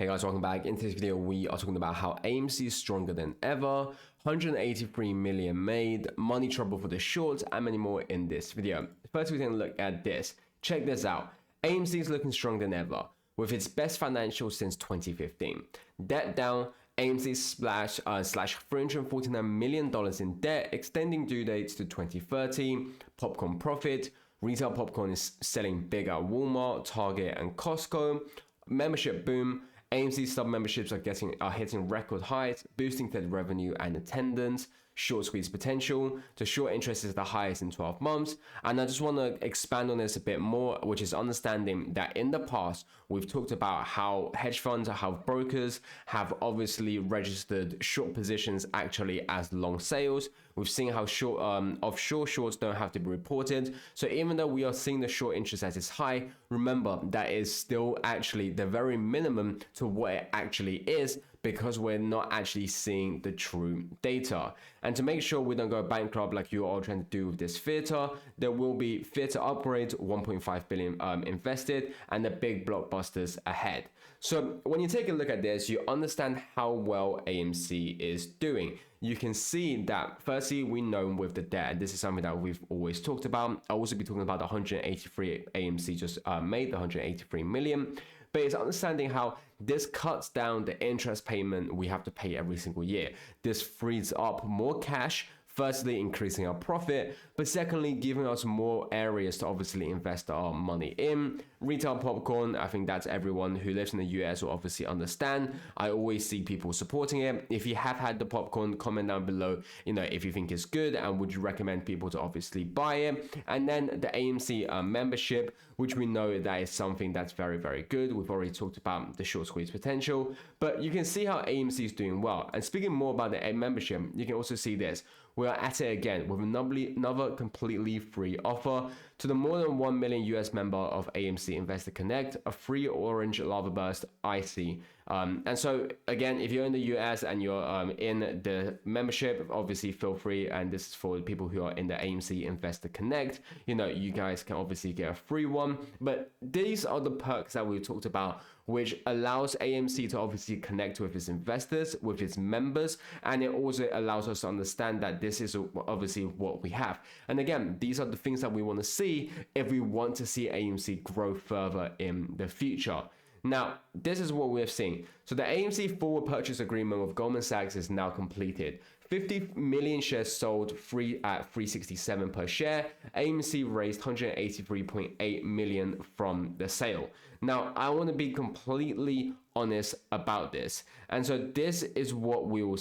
Hey guys, welcome back. In today's video, we are talking about how AMC is stronger than ever, 183 million made, money trouble for the shorts, and many more in this video. First, we're going to look at this. Check this out. AMC is looking stronger than ever, with its best financials since 2015. Debt down, AMC slash $349 million in debt, extending due dates to 2030, popcorn profit, retail popcorn is selling big at Walmart, Target, and Costco, membership boom, AMC sub memberships are hitting record highs, boosting Fed revenue and attendance. Short squeeze potential. The short interest is the highest in 12 months. And I just want to expand on this a bit more, which is understanding that in the past, we've talked about how hedge funds, how brokers have obviously registered short positions actually as long sales. We've seen how short offshore shorts don't have to be reported. So even though we are seeing the short interest as is high, remember that is still actually the very minimum to what it actually is, because we're not actually seeing the true data. And to make sure we don't go bankrupt like you're all trying to do with this theater, there will be theater upgrades, 1.5 billion invested, and the big blockbusters ahead. So when you take a look at this, you understand how well AMC is doing. You can see that firstly, we know with the debt, this is something that we've always talked about. I'll also be talking about the 183 AMC just made, the 183 million. But it's understanding how this cuts down the interest payment we have to pay every single year. This frees up more cash, firstly increasing our profit, but secondly giving us more areas to obviously invest our money in. Retail popcorn, I think that's everyone who lives in the US will obviously understand. I always see people supporting it. If you have had the popcorn, comment down below, if you think it's good and would you recommend people to obviously buy it. And then the AMC membership, which we know that is something that's very, very good. We've already talked about the short squeeze potential, but you can see how AMC is doing well. And speaking more about the membership, you can also see this. We are at it again with another completely free offer to the more than 1 million US member of AMC Investor Connect, a free orange lava burst icy. And so again, if you're in the US and you're in the membership, obviously feel free. And this is for people who are in the AMC Investor Connect. You guys can obviously get a free one. But these are the perks that we talked about, which allows AMC to obviously connect with its investors, with its members, and it also allows us to understand that this is obviously what we have. And again, these are the things that we want to see if we want to see AMC grow further in the future. Now, this is what we're seeing. So the AMC forward purchase agreement with Goldman Sachs is now completed. 50 million shares sold free at $367 per share. AMC raised 183.8 million from the sale. Now, I want to be completely honest about this. And so this is what we will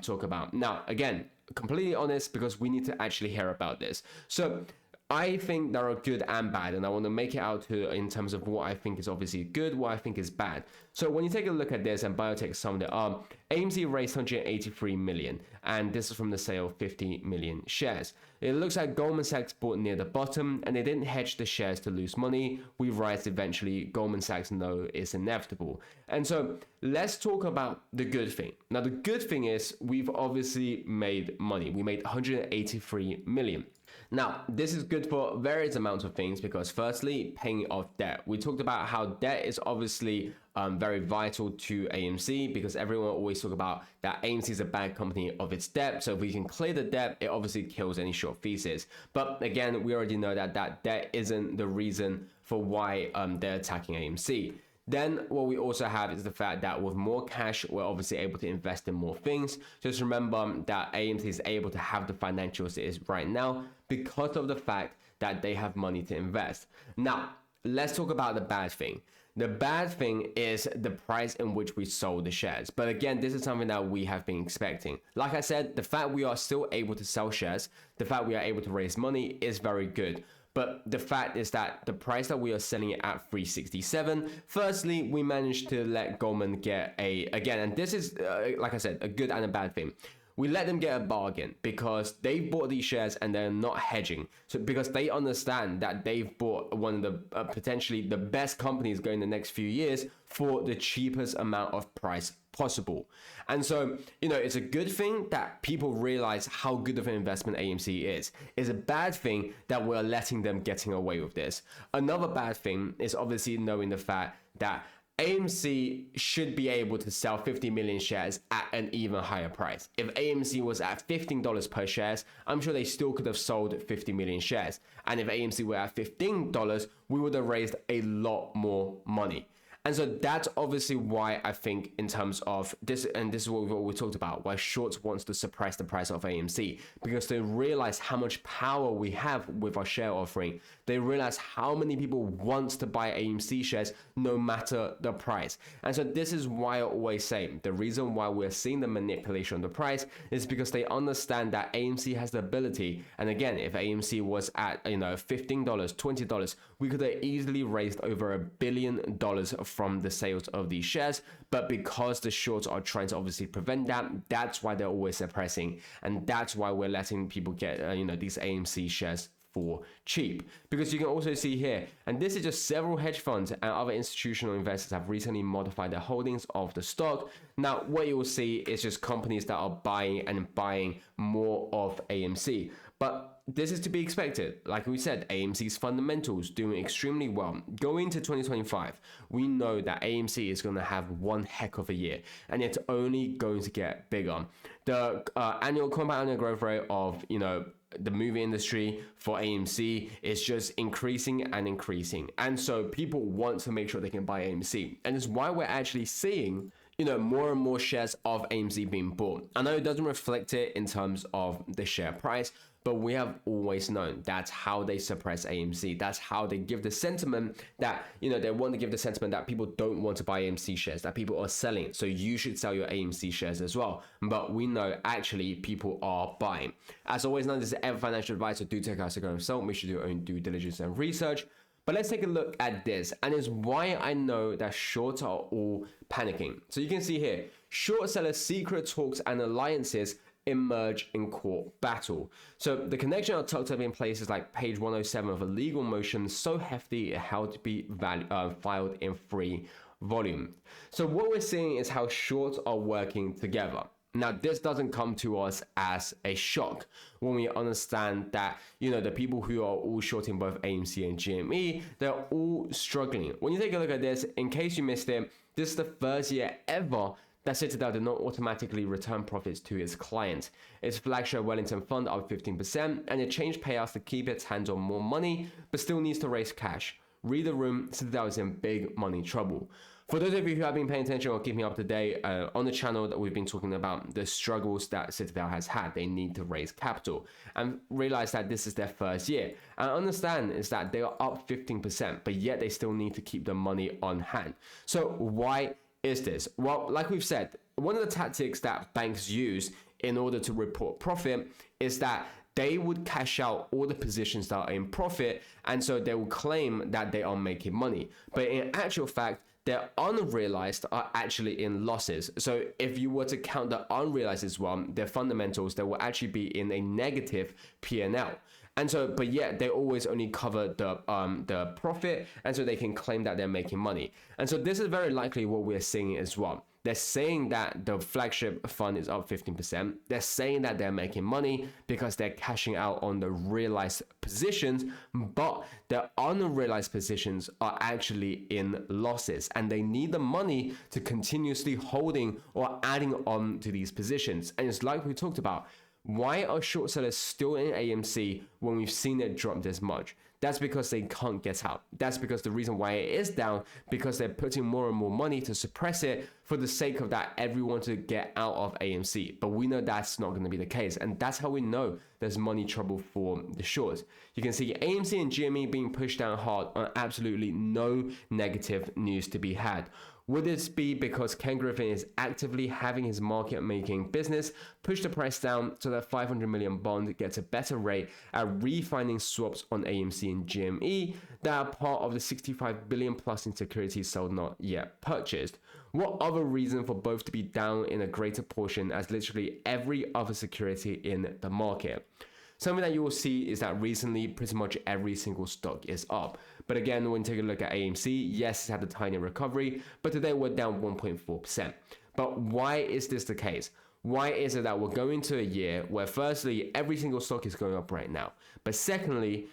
talk about. Now, again, completely honest because we need to actually hear about this. So I think there are good and bad, and I want to make it out in terms of what I think is obviously good, what I think is bad. So when you take a look at this, and biotech summed it up, AMC raised 183 million, and this is from the sale of 50 million shares. It looks like Goldman Sachs bought near the bottom, and they didn't hedge the shares to lose money. We rise eventually. Goldman Sachs know it's inevitable. And so let's talk about the good thing. Now, the good thing is we've obviously made money. We made 183 million. Now, this is good for various amounts of things because firstly, paying off debt. We talked about how debt is obviously very vital to AMC because everyone always talk about that AMC is a bad company of its debt. So if we can clear the debt, it obviously kills any short thesis. But again, we already know that that debt isn't the reason for why they're attacking AMC. Then what we also have is the fact that with more cash, we're obviously able to invest in more things. Just remember that AMC is able to have the financials it is right now because of the fact that they have money to invest. Now, let's talk about the bad thing. The bad thing is the price in which we sold the shares. But again, this is something that we have been expecting. Like I said, the fact we are still able to sell shares, the fact we are able to raise money is very good. But the fact is that the price that we are selling it at 367, firstly, we managed to let Goldman get again, and this is, like I said, a good and a bad thing. We let them get a bargain because they bought these shares and they're not hedging. So because they understand that they've bought one of the potentially the best companies going the next few years for the cheapest amount of price possible. And so, it's a good thing that people realize how good of an investment AMC is. It's a bad thing that we're letting them getting away with this. Another bad thing is obviously knowing the fact that AMC should be able to sell 50 million shares at an even higher price. If AMC was at $15 per shares, I'm sure they still could have sold 50 million shares. And if AMC were at $15, we would have raised a lot more money. And so that's obviously why I think in terms of this, and this is what we talked about, why shorts wants to suppress the price of AMC, because they realize how much power we have with our share offering. They realize how many people want to buy AMC shares no matter the price. And so this is why I always say the reason why we're seeing the manipulation of the price is because they understand that AMC has the ability. And again, if AMC was at $15, $20, we could have easily raised over $1 billion from the sales of these shares. But because the shorts are trying to obviously prevent that, that's why they're always suppressing, and that's why we're letting people get these AMC shares for cheap. Because you can also see here, and this is just several hedge funds and other institutional investors have recently modified their holdings of the stock. Now what you will see is just companies that are buying more of AMC, but this is to be expected. Like we said, AMC's fundamentals doing extremely well. Going into 2025, we know that AMC is going to have one heck of a year, and it's only going to get bigger. The annual compound annual growth rate of the movie industry for AMC is just increasing and increasing, and so people want to make sure they can buy AMC, and it's why we're actually seeing more and more shares of AMC being bought. I know it doesn't reflect it in terms of the share price, but we have always known that's how they suppress AMC. That's how they give the sentiment that, they want to give the sentiment that people don't want to buy AMC shares, that people are selling. So you should sell your AMC shares as well. But we know actually people are buying. As always, none of this is ever financial advice, so do take out a result. Make sure you do your own due diligence and research. But let's take a look at this, and it's why I know that shorts are all panicking. So you can see here, short sellers' secret talks and alliances emerge in court battle. So the connection are tucked up in places like page 107 of a legal motion so hefty it had to be filed in 3 volumes. So what we're seeing is how shorts are working together. Now, this doesn't come to us as a shock when we understand that, the people who are all shorting both AMC and GME, they're all struggling. When you take a look at this, in case you missed it, this is the first year ever that Citadel did not automatically return profits to its clients. Its flagship Wellington fund up 15%, and it changed payouts to keep its hands on more money, but still needs to raise cash. Read the room, Citadel is in big money trouble. For those of you who have been paying attention or keeping up to date on the channel, that we've been talking about the struggles that Citadel has had. They need to raise capital and realize that this is their first year. And understand is that they are up 15%, but yet they still need to keep the money on hand. So why is this? Well, like we've said, one of the tactics that banks use in order to report profit is that they would cash out all the positions that are in profit, and so they will claim that they are making money. But in actual fact, their unrealized are actually in losses. So if you were to count the unrealized as well, their fundamentals, they will actually be in a negative P&L. And so, but yet they always only cover the profit, and so they can claim that they're making money. And so this is very likely what we're seeing as well. They're saying that the flagship fund is up 15%. They're saying that they're making money because they're cashing out on the realized positions, but their unrealized positions are actually in losses, and they need the money to continuously holding or adding on to these positions. And it's like we talked about, why are short sellers still in AMC when we've seen it drop this much? That's because they can't get out. That's because the reason why it is down, because they're putting more and more money to suppress it for the sake of that everyone to get out of AMC. But we know that's not going to be the case. And that's how we know there's money trouble for the shorts. You can see AMC and GME being pushed down hard on absolutely no negative news to be had. Would this be because Ken Griffin is actively having his market-making business push the price down so that $500 million bond gets a better rate at refining swaps on AMC and GME that are part of the $65 billion plus in securities sold not yet purchased? What other reason for both to be down in a greater portion as literally every other security in the market? Something that you will see is that recently pretty much every single stock is up. But again, when you take a look at AMC, yes, it's had a tiny recovery, but today we're down 1.4%. But why is this the case? Why is it that we're going to a year where firstly, every single stock is going up right now? But secondly,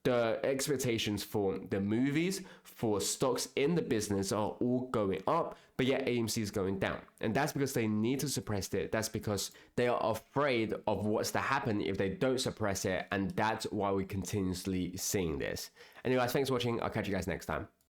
the expectations for the movies, for stocks in the business are all going up, but yet AMC is going down. And that's because they need to suppress it. That's because they are afraid of what's to happen if they don't suppress it. And that's why we're continuously seeing this. Anyway, guys, thanks for watching. I'll catch you guys next time.